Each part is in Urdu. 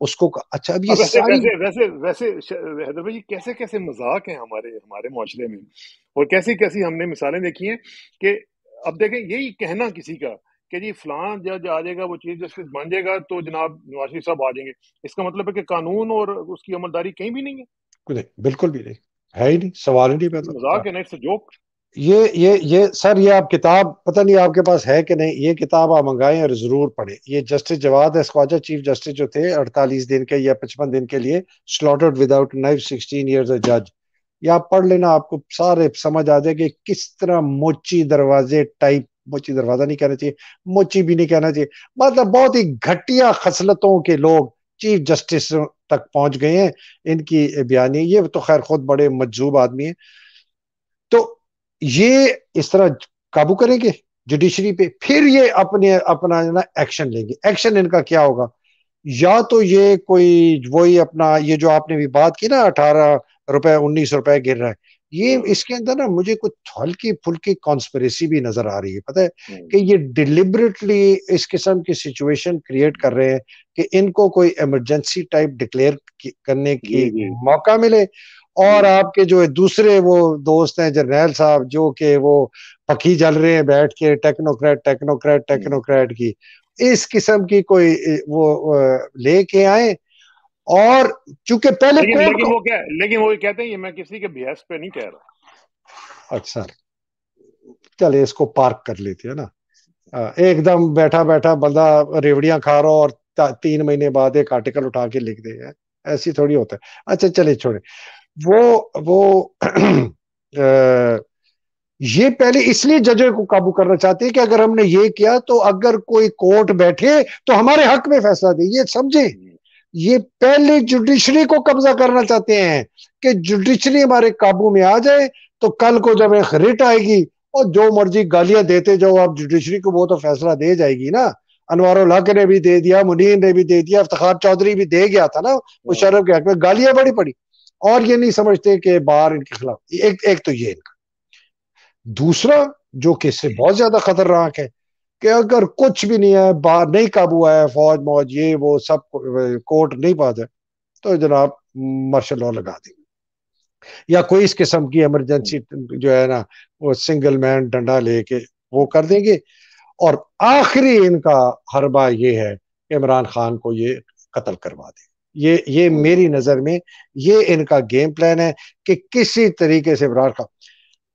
اس کو اچھا اب یہ اب ایسے ساری ویسے ویسے ویسے حیدر بھائی کیسے کیسے مذاق ہیں ہمارے معاشرے میں، اور کیسی کیسی ہم نے مثالیں دیکھی ہیں کہ اب دیکھیں یہی کہنا کسی کا کہ جی فلاں جج آ جائے گا، وہ چیف جسٹس بن جائے گا تو جناب نواز شریف صاحب آ جائیں گے، اس کا مطلب ہے کہ قانون اور اس کی عملداری کہیں بھی نہیں نہیں، بالکل بھی نہیں ہے ہی نہیں، سوال ہی نہیں پیدا ہے، ہوتا۔ مذاق ہے نا، اٹس اے جوک۔ یہ سر، یہ آپ کتاب پتہ نہیں آپ کے پاس ہے کہ نہیں، یہ کتاب آپ منگائیں اور ضرور پڑھیں۔ یہ جسٹس جواد خواجہ چیف جسٹس جو تھے 48 دن کے یا 55 دن کے لیے، سلاٹرڈ وداؤٹ نائف 16 ایئرز اے جج، یہ آپ پڑھ لینا، آپ کو سارے سمجھ آ جائے کہ کس طرح موچی دروازے ٹائپ، موچی دروازہ نہیں کہنا چاہیے، موچی بھی نہیں کہنا چاہیے، مطلب بہت ہی گھٹیا خصلتوں کے لوگ چیف جسٹس تک پہنچ گئے ہیں۔ ان کی بیانی، یہ تو خیر خود بڑے مجذوب آدمی ہیں، تو یہ اس طرح قابو کریں گے جوڈیشری پہ، پھر یہ اپنا ایکشن لیں گے۔ ایکشن ان کا کیا ہوگا؟ یا تو یہ کوئی وہی اپنا یہ جو آپ نے بھی بات کی نا 18 روپے 19 روپے گر رہا ہے، یہ اس کے اندر نا مجھے کچھ ہلکی پھلکی کانسپریسی بھی نظر آ رہی ہے، پتہ ہے کہ یہ ڈیلیبریٹلی اس قسم کی سچویشن کریٹ کر رہے ہیں کہ ان کو کوئی ایمرجنسی ٹائپ ڈکلیئر کرنے جی کی جی موقع ملے، جی اور آپ کے جو دوسرے وہ دوست ہیں جرنیل صاحب جو کہ وہ پکی جل رہے ہیں بیٹھ کے ٹیکنوکریٹ کی اس قسم کی کوئی وہ لے کے آئیں، اور چونکہ پہلے کورٹ کو لیکن وہ کہتے ہیں یہ میں کسی کے بحث پہ نہیں کہہ رہا۔ اچھا چلے اس کو پارک کر لیتے ہیں نا، ایک دم بیٹھا بیٹھا بندہ ریوڑیاں کھا رہا اور 3 مہینے بعد ایک آرٹیکل اٹھا کے لکھ دے، ایسی تھوڑی ہوتا ہے۔ اچھا چلے چھوڑے وہ یہ پہلے اس لیے ججوں کو قابو کرنا چاہتے ہیں کہ اگر ہم نے یہ کیا تو اگر کوئی کورٹ بیٹھے تو ہمارے حق میں فیصلہ دے، یہ سمجھیں، یہ پہلے جوڈیشری کو قبضہ کرنا چاہتے ہیں کہ جوڈیشری ہمارے قابو میں آ جائے تو کل کو جب ایک ریٹ آئے گی اور جو مرضی گالیاں دیتے جاؤ آپ جوڈیشری کو، وہ تو فیصلہ دے جائے گی نا۔ انوار الحق نے بھی دے دیا، منیر نے بھی دے دیا، افتخار چودھری بھی دے گیا تھا نا مشرف کے حق میں، گالیاں بڑی پڑی، اور یہ نہیں سمجھتے کہ بار ان کے خلاف۔ ایک تو یہ ان کا، دوسرا جو کہ اس سے بہت زیادہ خطرناک ہے کہ اگر کچھ بھی نہیں ہے، باہر نہیں قابو آیا، فوج موج یہ وہ سب کورٹ نہیں پا جائے تو جناب مارشل لا لگا دیں گے، یا کوئی اس قسم کی ایمرجنسی جو ہے نا وہ سنگل مین ڈنڈا لے کے وہ کر دیں گے، اور آخری ان کا حربہ یہ ہے کہ عمران خان کو یہ قتل کروا دیں۔ یہ میری نظر میں یہ ان کا گیم پلان ہے کہ کسی طریقے سے عمران خان،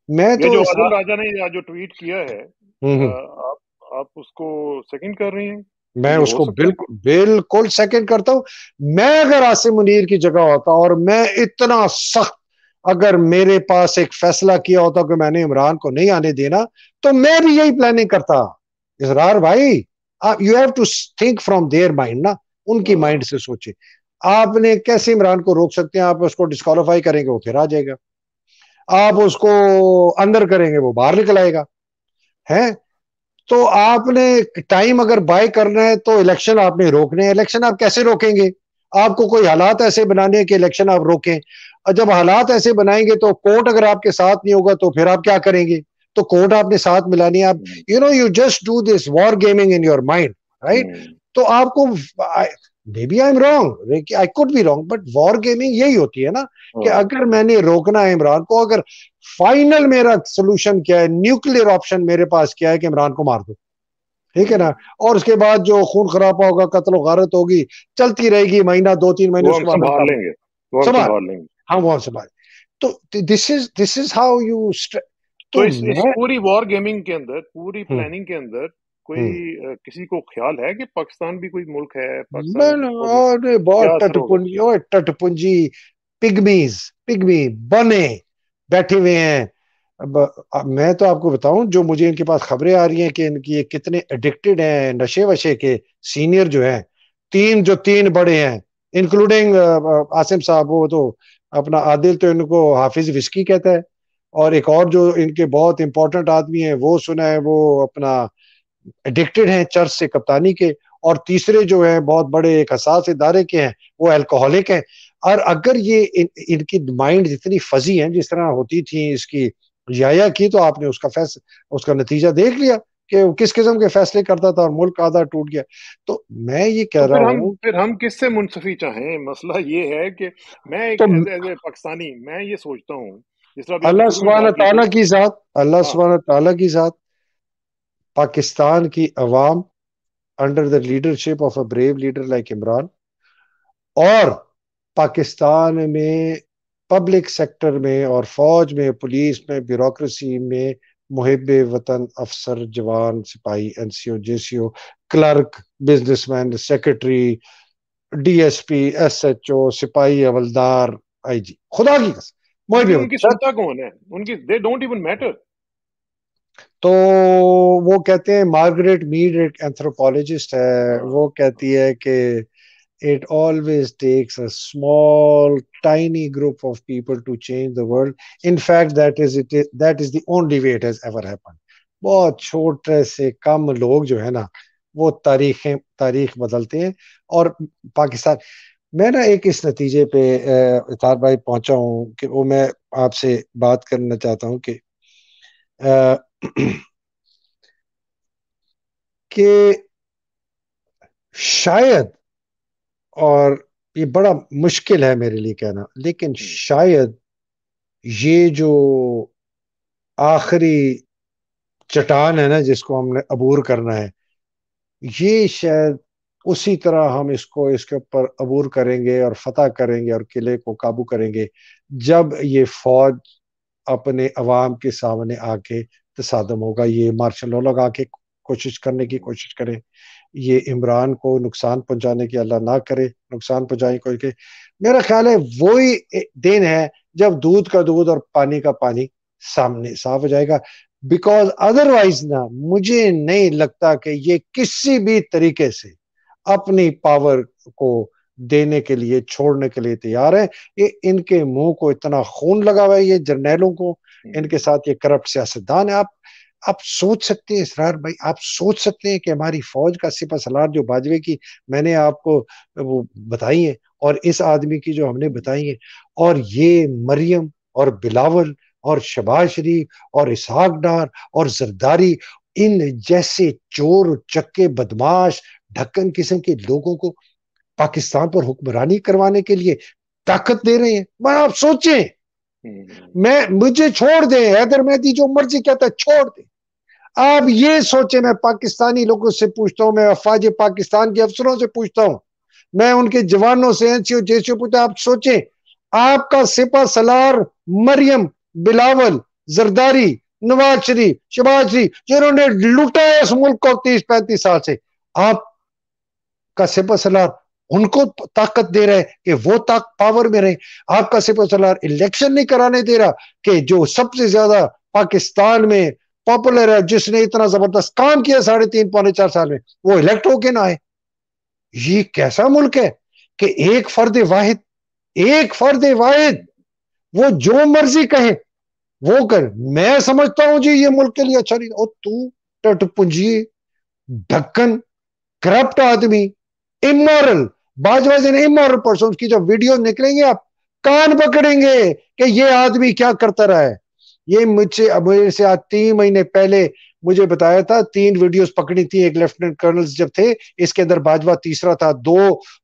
میں یہ تو جو اس عادل راجہ نے جو ٹویٹ کیا ہے، ہ آپ اس کو سیکنڈ کر رہی ہیں کہ میں یہ اس ہو کو سکتا ہے؟ بالکل سیکنڈ کرتا ہوں۔ میں اگر عاصم منیر کی جگہ ہوتا اور میں اتنا سخت اگر میرے پاس ایک فیصلہ کیا ہوتا کہ میں نے عمران کو نہیں آنے دینا تو میں بھی یہی پلاننگ کرتا۔ اسرار بھائی، you have to think from their mind نا، ان کی مائنڈ سے سوچے۔ آپ نے کیسے عمران کو روک سکتے ہیں؟ آپ اس کو ڈسکوالیفائی کریں گے وہ پھر آ جائے گا، آپ اس کو اندر کریں گے وہ باہر نکل آئے گا، ہے؟ تو آپ نے ٹائم اگر بائی کرنا ہے تو الیکشن آپ نے روکنے ہیں، الیکشن آپ کیسے روکیں گے؟ آپ کو کوئی حالات ایسے بنانے ہیں کہ الیکشن آپ روکیں، اور جب حالات ایسے بنائیں گے تو کورٹ اگر آپ کے ساتھ نہیں ہوگا تو پھر آپ کیا کریں گے؟ تو کورٹ آپ نے ساتھ ملانی ہے، آپ you just do this war gaming in your mind, right? تو آپ کو may be I am wrong, I could be wrong, but war gaming یہی ہوتی ہے نا کہ اگر میں نے روکنا ہے عمران کو، اگر فائنل میرا سولوشن کیا ہے، نیوکلیر آپشن میرے پاس کیا ہے کہ عمران کو مار دو، ٹھیک ہے نا، اور اس کے بعد جو خون خرابہ ہوگا، قتل و غارت ہوگی، چلتی رہے گی مہینہ 2-3 مہینے، وہ اس ہم کے بعد سنبھال لیں گے، وہ ہم سنبھال، سنبھال لیں گے۔ ہم وہاں سنبھال۔ تو دس از ہاؤ یو، تو تو اس میں پوری وار گیمنگ کے اندر، پوری پلاننگ کے اندر کوئی کسی کو خیال ہے کہ پاکستان بھی کوئی ملک ہے، پاکستان کو بھی کیا بہت اثر ہوگا؟ ٹٹ پنجی پگمی بنے بیٹھے ہوئے ہیں۔ میں تو آپ کو بتاؤں، جو مجھے ان کے پاس خبریں آ رہی ہیں کہ ان کی یہ کتنے ایڈکٹڈ ہیں نشے وشے کے، سینئر جو ہیں، تین بڑے ہیں انکلوڈنگ عاصم صاحب، وہ تو اپنا عادل تو ان کو حافظ وسکی کہتا ہے، اور ایک اور جو ان کے بہت امپورٹنٹ آدمی ہیں وہ سنا ہے وہ اپنا ایڈکٹڈ ہیں چرچ سے کپتانی کے، اور تیسرے جو ہیں بہت بڑے ایک حساس ادارے کے ہیں وہ الکوہولک ہیں۔ اور اگر یہ ان کی مائنڈ جتنی فزی ہیں جس طرح ہوتی تھی اس کی یا کی، تو آپ نے اس کا نتیجہ دیکھ لیا کہ وہ کس قسم کے فیصلے کرتا تھا اور ملک آدھا ٹوٹ گیا. تو میں یہ تو کہہ رہا ہوں پھر ہم کس سے منصفی چاہیں؟ مسئلہ یہ ہے کہ میں ایک تو ایز اے پاکستانی میں یہ سوچتا ہوں، جس طرح ابھی ہم نے اللہ شروع میں سبحانہ بات کی تھی. تعالیٰ کی ذات، اللہ ہاں سبحانہ تعالیٰ کی ذات، پاکستان کی عوام under the leadership of a brave leader like Imran, اور پاکستان میں پبلک سیکٹر میں اور فوج میں، پولیس میں، بیوروکریسی میں محب وطن افسر، جوان، سپاہی، N C O, J C O, clerk, businessman, secretary, D S P, S H O, سپاہی حوالدار، آئی جی، خدا کی قسم محب لیکن ان کی وطن. سنتا کون ہے؟ ان کی دے ڈونٹ ایون میٹر. تو وہ کہتے ہیں، مارگریٹ میڈ ایک اینتھروپولوجسٹ ہے، وہ کہتی ہے کہ it always takes a small tiny group of people to change the world. In fact, that is the only way it has ever happened. بہت چھوٹے سے کم لوگ جو ہے نا وہ تاریخ بدلتے ہیں. اور پاکستان میں نا ایک اس نتیجے پہ اطہار بھائی پہنچا ہوں کہ وہ میں آپ سے بات کرنا چاہتا ہوں کہ شاید، اور یہ بڑا مشکل ہے میرے لیے کہنا، لیکن شاید یہ جو آخری چٹان ہے نا جس کو ہم نے عبور کرنا ہے، یہ شاید اسی طرح ہم اس کے اوپر عبور کریں گے اور فتح کریں گے اور قلعے کو قابو کریں گے جب یہ فوج اپنے عوام کے سامنے آ کے تصادم ہوگا. یہ مارشل لا لگا کے کوشش کرنے کی کوشش کریں، یہ عمران کو نقصان پہنچانے کی اللہ نہ کرے نقصان پہنچانے کو. کہ میرا خیال ہے وہی دن ہے جب دودھ کا دودھ اور پانی کا پانی سامنے صاف ہو جائے گا. بیکاز ادروائز نا مجھے نہیں لگتا کہ یہ کسی بھی طریقے سے اپنی پاور کو دینے کے لیے چھوڑنے کے لیے تیار ہے. یہ ان کے منہ کو اتنا خون لگا ہوا ہے یہ جرنیلوں کو، ان کے ساتھ یہ کرپٹ سیاستدان ہے. آپ سوچ سکتے ہیں اسرار بھائی، آپ سوچ سکتے ہیں کہ ہماری فوج کا سپہ سالار جو باجوے کی میں نے آپ کو وہ بتائی ہے اور اس آدمی کی جو ہم نے بتائی ہے، اور یہ مریم اور بلاول اور شباز شریف اور اسحاق ڈار اور زرداری، ان جیسے چور چکے بدماش ڈھکن قسم کے لوگوں کو پاکستان پر حکمرانی کروانے کے لیے طاقت دے رہے ہیں. میں آپ سوچیں، مجھے چھوڑ دیں، حیدر مہدی جو مرضی کہتا ہے چھوڑ دیں. آپ یہ سوچیں، میں پاکستانی لوگوں سے پوچھتا ہوں، میں افواج پاکستان کے افسروں سے پوچھتا ہوں، میں ان کے جوانوں سے N C O J C او پوچھتا ہوں، آپ سوچیں آپ کا سپہ سالار مریم، بلاول، زرداری، نواز شریف، شباز شریف جنہوں نے لوٹا ہے اس ملک کو 30-35 سال سے، آپ کا سپہ سالار ان کو طاقت دے رہا ہے کہ وہ پاور میں رہے. آپ کا سپہ سالار الیکشن نہیں کرانے دے رہا کہ جو سب سے زیادہ پاکستان میں پاپولر ہے، جس نے اتنا زبردست کام کیا 3.5-4 سال میں، وہ الیکٹ ہو کے نہ آئے. یہ کیسا ملک ہے کہ ایک فرد واحد وہ جو مرضی کہے وہ کر. میں سمجھتا ہوں جی یہ ملک کے لیے اچھا نہیں. اور تو ٹٹ پنجی ڈھکن کرپٹ آدمی، امورل، باجوہ امورل پرسن کی جو ویڈیو نکلیں گے آپ کان پکڑیں گے کہ یہ آدمی کیا کرتا رہا ہے. یہ مجھے سے آج 3 مہینے پہلے مجھے بتایا تھا، 3 ویڈیوز پکڑی تھی، ایک لیفٹنٹ کرنلز جب تھے، اس کے اندر باجوہ تیسرا تھا، 2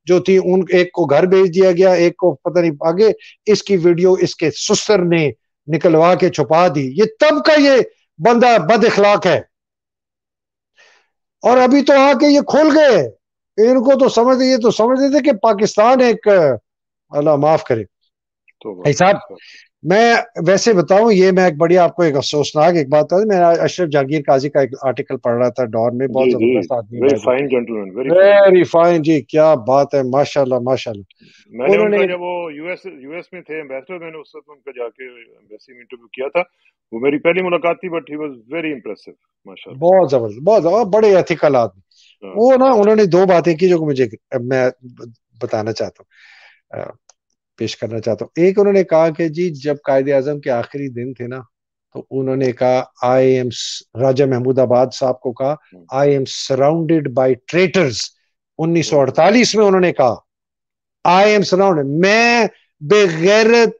جو تھی ان ایک کو گھر بھیج دیا گیا، ایک کو پتہ نہیں آگے. اس کی ویڈیو اس کے سسر نے نکلوا کے چھپا دی. یہ تب کا یہ بندہ بد اخلاق ہے، اور ابھی تو آ کے یہ کھول گئے. ان کو تو سمجھتے تھے کہ پاکستان ایک، اللہ معاف کرے صاحب. میں ویسے بتاؤں، یہ میں ایک بڑی آپ کو ایک افسوسناک ایک بات ہے، میں اشرف جہانگیر قاضی کا ایک آرٹیکل پڑھ رہا تھا ڈان میں، بہت زبردست آدمی، ویری فائن جی، کیا بات ہے، ماشاءاللہ ماشاءاللہ. میں نے ان کا جب وہ یو ایس میں تھے ایمبیسڈر، میں نے اس وقت ان کا جا کے ایمبیسی میں انٹرویو کیا تھا، وہ میری پہلی ملاقات تھی، but he was very impressive ماشاءاللہ. بہت زبردست، بہت بڑے ایتھیکل آدمی. وہ نا انہوں نے 2 باتیں کی جو مجھے میں بتانا چاہتا ہوں، پیش کرنا چاہتا ہوں. ایک انہوں نے کہا کہ جی جب قائد اعظم کے آخری دن تھے نا، تو انہوں نے کہا راجہ محمود آباد صاحب کو کہا آئی ایم سراؤنڈیڈ بائی ٹریٹرز. 1948 میں انہوں نے کہا آئی ایم سراؤنڈیڈ، میں بے غیرت،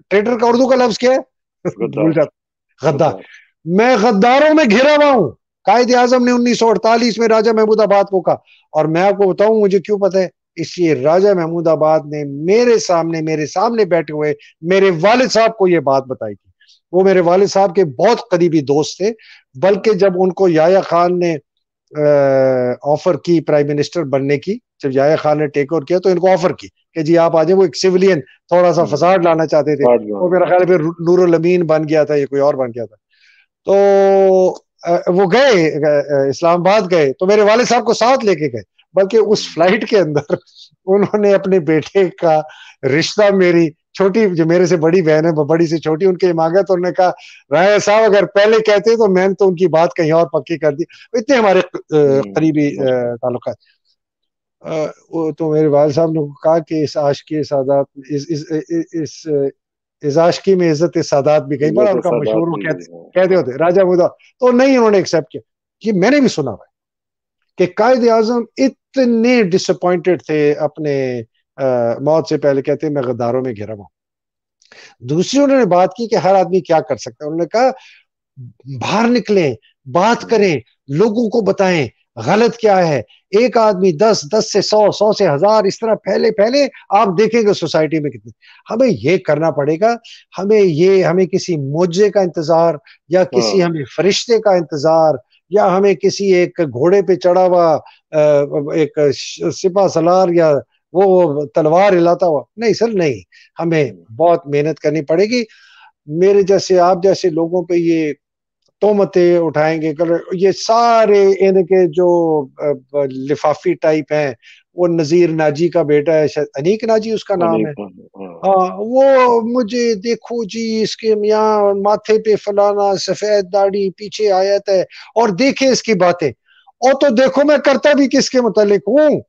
ٹریٹر کا اردو کا لفظ کیا ہے؟ بھول جاتا، غدار. میں غداروں میں گھرا ہوا ہوں. قائد اعظم نے 1948 میں راجہ محمود آباد کو کہا، اور میں آپ کو بتاؤں مجھے کیوں پتہ ہے، اس لیے راجہ محمود آباد نے میرے سامنے بیٹھے ہوئے میرے والد صاحب کو یہ بات بتائی تھی. وہ میرے والد صاحب کے بہت قریبی دوست تھے، بلکہ جب ان کو یحییٰ خان نے آفر کی پرائم منسٹر بننے کی، جب یحییٰ خان نے ٹیک اوور کیا تو ان کو آفر کی کہ جی آپ آ جائیں. وہ ایک سیولین تھوڑا سا فساد لانا چاہتے تھے، وہ میرا خیال ہے پھر نور الامین بن گیا تھا یا کوئی اور بن گیا تھا. تو وہ گئے اسلام آباد گئے تو میرے والد صاحب کو ساتھ لے کے گئے، بلکہ اس فلائٹ کے اندر انہوں نے اپنے بیٹے کا رشتہ میری چھوٹی جو میرے سے بڑی بہن ہے، بڑی سے چھوٹی، ان کے مانگا تو انہوں نے کہا راجہ صاحب اگر پہلے کہتے تو میں نے تو ان کی بات کہیں اور پکی کر دی. اتنے ہمارے قریبی تعلقات. تو میرے والد صاحب نے کہا کہ اس عاشقی سادات اس عاشقی میں عزت سادات بھی گئی، بڑا ان کا مشہور وہ کہتے ہوتے راجہ مدا. تو نہیں انہوں نے ایکسپٹ کیا. یہ میں نے بھی سنا ہوا ہے کہ قائد اعظم اتنے ڈس اپوائنٹڈ تھے اپنے موت سے پہلے، کہتے میں غداروں میں گھرا ہوں. دوسری انہوں نے بات کی کہ ہر آدمی کیا کر سکتا ہے. انہوں نے کہا باہر نکلیں، بات کریں، لوگوں کو بتائیں غلط کیا ہے. ایک آدمی 10 سے 100، 100 سے 1000 اس طرح پھیلے آپ دیکھیں گے سوسائٹی میں کتنے. ہمیں یہ کرنا پڑے گا، ہمیں کسی معجزے کا انتظار یا کسی ہمیں فرشتے کا انتظار یا ہمیں کسی ایک گھوڑے پہ چڑھا ہوا ایک سپہ سالار یا وہ تلوار ہلاتا ہوا نہیں سر، نہیں. ہمیں بہت محنت کرنی پڑے گی. میرے جیسے آپ جیسے لوگوں پہ یہ تہمتیں اٹھائیں گے، یہ سارے ان کے جو لفافی ٹائپ ہیں، وہ نذیر ناجی کا بیٹا ہے، شاید انیک ناجی اس کا نام ہے، ہاں، وہ مجھے دیکھو جی اس کے میاں ماتھے پہ فلانا سفید داڑھی پیچھے آیت ہے اور دیکھیں اس کی باتیں، اور تو دیکھو میں کرتا بھی کس کے متعلق ہوں.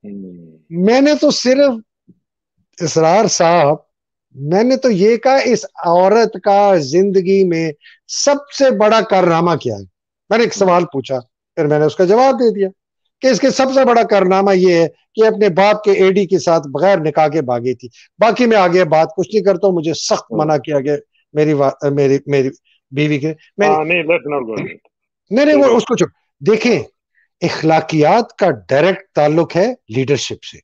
میں نے تو صرف اسرار صاحب، میں نے تو یہ کہا اس عورت کا زندگی میں سب سے بڑا کارنامہ کیا ہے. میں نے ایک سوال پوچھا، پھر میں نے اس کا جواب دے دیا کہ اس کے سب سے بڑا کارنامہ یہ ہے کہ اپنے باپ کے اے ڈی کے ساتھ بغیر نکاح کے بھاگی تھی. باقی میں آگے بات کچھ نہیں کرتا ہوں، مجھے سخت منع کیا گیا میری بیوی کے. نہیں وہ اس کو چھوڑ. دیکھیں اخلاقیات کا ڈائریکٹ تعلق ہے لیڈرشپ سے.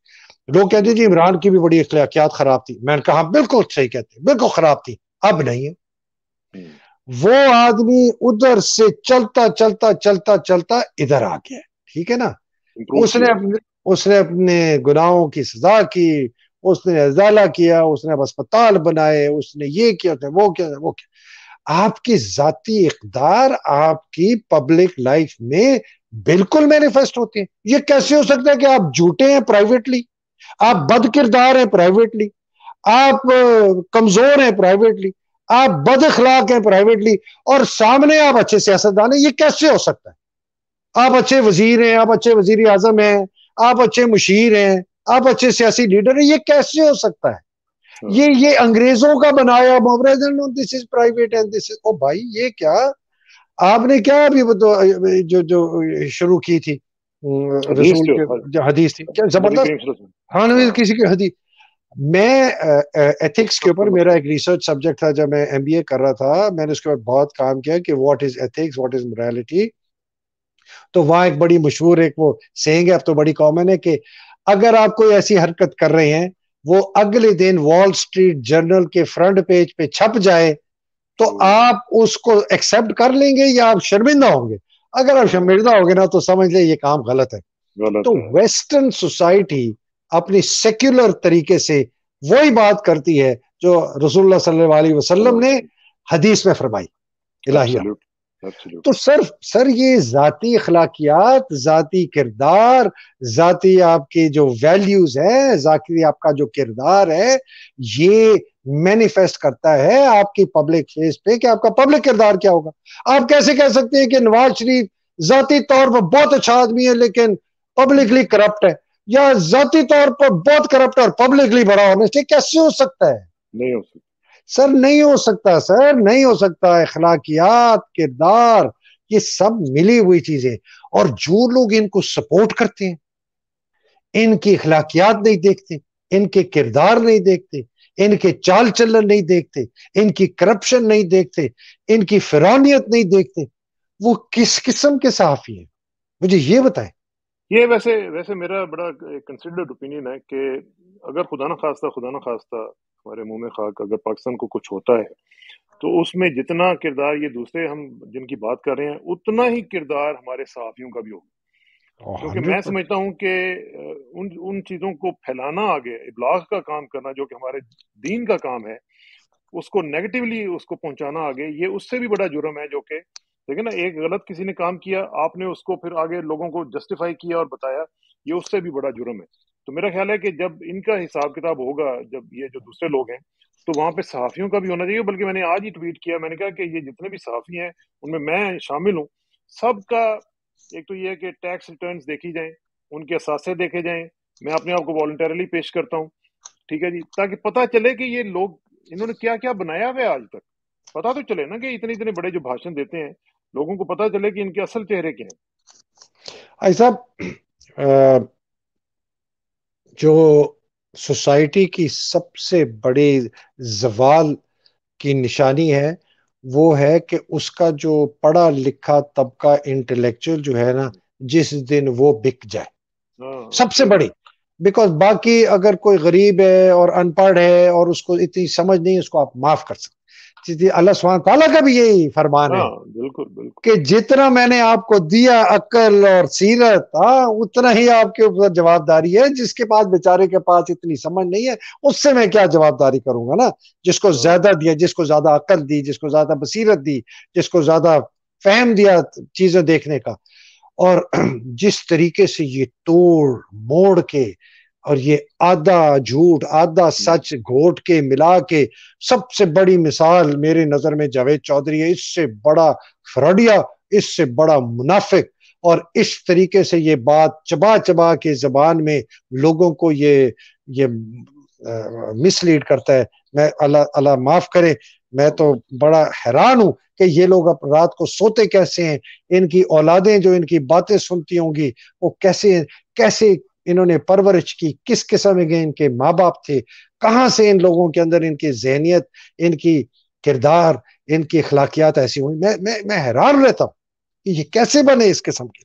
لوگ کہتے ہیں جی عمران کی بھی بڑی اخلاقیات خراب تھی. میں نے کہا بالکل صحیح کہتے ہیں، بالکل خراب تھی. اب نہیں ہے. وہ آدمی ادھر سے چلتا ادھر آ گیا، ٹھیک ہے نا. اس نے اپنے گناہوں کی سزا کی، اس نے ازالہ کیا، اس نے اسپتال بنائے، اس نے یہ کیا، وہ کیا. آپ کی ذاتی اقدار آپ کی پبلک لائف میں بالکل مینیفیسٹ ہوتے ہیں. یہ کیسے ہو سکتا ہے کہ آپ جھوٹے ہیں پرائیویٹلی، آپ بد کردار ہیں پرائیویٹلی، آپ کمزور ہیں پرائیویٹلی، آپ بد اخلاق ہیں پرائیویٹلی، اور سامنے آپ اچھے سیاستدان ہیں؟ یہ کیسے ہو سکتا ہے؟ آپ اچھے وزیر ہیں، آپ اچھے وزیر اعظم ہیں، آپ اچھے مشیر ہیں، آپ اچھے سیاسی لیڈر ہیں. یہ کیسے ہو سکتا ہے؟ یہ انگریزوں کا بنایا دس از پرائیویٹ اینڈ دس از. او بھائی یہ کیا آپ نے کیا ابھی جو شروع کی تھی رسول کے جو حدیث تھی، کیا زبردست. ہاں کسی کی حدیث. میں ایتھکس کے اوپر میرا ایک ریسرچ سبجیکٹ تھا جب میں ایم بی اے کر رہا تھا. میں نے اس کے اوپر بہت کام کیا کہ what is ethics, what is morality. تو وہاں ایک بڑی مشہور ایک وہ سینگ ہے، اب تو بڑی کامن ہے، کہ اگر آپ کوئی ایسی حرکت کر رہے ہیں وہ اگلے دن وال سٹریٹ جرنل کے فرنٹ پیج پہ چھپ جائے تو آپ اس کو ایکسپٹ کر لیں گے یا آپ شرمندہ ہوں گے؟ اگر آپ شرمندہ ہوں گے نا تو سمجھ لیں یہ کام غلط ہے. تو ویسٹرن سوسائٹی اپنی سیکولر طریقے سے وہی بات کرتی ہے جو رسول اللہ صلی اللہ علیہ وسلم نے حدیث میں فرمائی الہیہ. تو سر یہ ذاتی اخلاقیات، ذاتی کردار، ذاتی آپ کے جو ویلیوز ہیں، ذاتی آپ کا جو کردار ہے، یہ مینیفیسٹ کرتا ہے آپ کی پبلک فیس پہ کہ آپ کا پبلک کردار کیا ہوگا. آپ کیسے کہہ سکتے ہیں کہ نواز شریف ذاتی طور پر بہت اچھا آدمی ہے لیکن پبلکلی کرپٹ ہے، یا ذاتی طور پر بہت کرپٹ ہے اور پبلکلی بڑا ہونا چاہیے؟ کیسے ہو سکتا ہے؟ نہیں ہو سکتا سر، نہیں ہو سکتا سر، نہیں ہو سکتا. اخلاقیات، کردار، یہ سب ملی ہوئی چیزیں. اور جو لوگ ان کو سپورٹ کرتے ہیں ان کی اخلاقیات نہیں دیکھتے، ان کے کردار نہیں دیکھتے، ان کے چال چلن نہیں دیکھتے، ان کی کرپشن نہیں دیکھتے، ان کی فرانیت نہیں دیکھتے. وہ کس قسم کے صحافی ہیں مجھے یہ بتائیں. یہ ویسے میرا بڑا کنسیڈرڈ اوپینین ہے کہ اگر خدا نہ خواستہ ہمارے منہ میں خاک اگر پاکستان کو کچھ ہوتا ہے تو اس میں جتنا کردار یہ دوسرے ہم جن کی بات کر رہے ہیں اتنا ہی کردار ہمارے صحافیوں کا بھی ہوگا. کیونکہ میں 100%. سمجھتا ہوں کہ ان چیزوں کو پھیلانا آگے ابلاغ کا کام کرنا جو کہ ہمارے دین کا کام ہے اس کو نیگیٹیولی اس کو پہنچانا آگے یہ اس سے بھی بڑا جرم ہے. جو کہ دیکھیں نا ایک غلط کسی نے کام کیا آپ نے اس کو پھر آگے لوگوں کو جسٹیفائی کیا اور بتایا یہ اس سے بھی بڑا جرم ہے. تو میرا خیال ہے کہ جب ان کا حساب کتاب ہوگا جب یہ جو دوسرے لوگ ہیں تو وہاں پہ صحافیوں کا بھی ہونا چاہیے. بلکہ میں نے آج ہی ٹویٹ کیا میں نے کہا کہ یہ جتنے بھی صحافی ہیں ان میں شامل ہوں سب کا ایک تو یہ ہے کہ ٹیکس ریٹرنز دیکھی جائیں ان کے اثاثے دیکھے جائیں. میں اپنے آپ کو والنٹریلی پیش کرتا ہوں ٹھیک ہے جی تاکہ پتہ چلے کہ یہ لوگ انہوں نے کیا کیا بنایا ہوا ہے آج تک. پتہ تو چلے نا کہ اتنے بڑے جو بھاشن دیتے ہیں لوگوں کو پتہ چلے کہ ان کے اصل چہرے کیا ہیں. ایسا جو سوسائٹی کی سب سے بڑی زوال کی نشانی ہے وہ ہے کہ اس کا جو پڑھا لکھا طبقہ انٹلیکچوئل جو ہے نا جس دن وہ بک جائے سب سے بڑی. بیکاز باقی اگر کوئی غریب ہے اور ان پڑھ ہے اور اس کو اتنی سمجھ نہیں اس کو آپ معاف کر سکتے. اللہ سبحانہ تعالیٰ کا بھی یہی فرمان ہے بالکل کہ جتنا میں نے آپ کو دیا عقل اور سیرت اتنا ہی آپ کے اوپر جواب داری ہے. جس کے پاس بیچارے کے پاس اتنی سمجھ نہیں ہے اس سے میں کیا جواب داری کروں گا نا. جس کو زیادہ دیا جس کو زیادہ عقل دی جس کو زیادہ بصیرت دی جس کو زیادہ فہم دیا چیزیں دیکھنے کا. اور جس طریقے سے یہ توڑ موڑ کے اور یہ آدھا جھوٹ آدھا سچ گھوٹ کے ملا کے سب سے بڑی مثال میرے نظر میں جاوید چودھری ہے. اس سے بڑا فراڈیا اس سے بڑا منافق اور اس طریقے سے یہ بات چبا چبا کے زبان میں لوگوں کو یہ مس لیڈ کرتا ہے. میں اللہ معاف کرے میں تو بڑا حیران ہوں کہ یہ لوگ رات کو سوتے کیسے ہیں. ان کی اولادیں جو ان کی باتیں سنتی ہوں گی وہ کیسے انہوں نے پرورش کی کس قسم کے ان کے ماں باپ تھے کہاں سے ان لوگوں کے اندر ان کی ذہنیت ان کی کردار ان کی اخلاقیات ایسی ہوئی. میں حیران رہتا ہوں کہ یہ کیسے بنے اس قسم کے.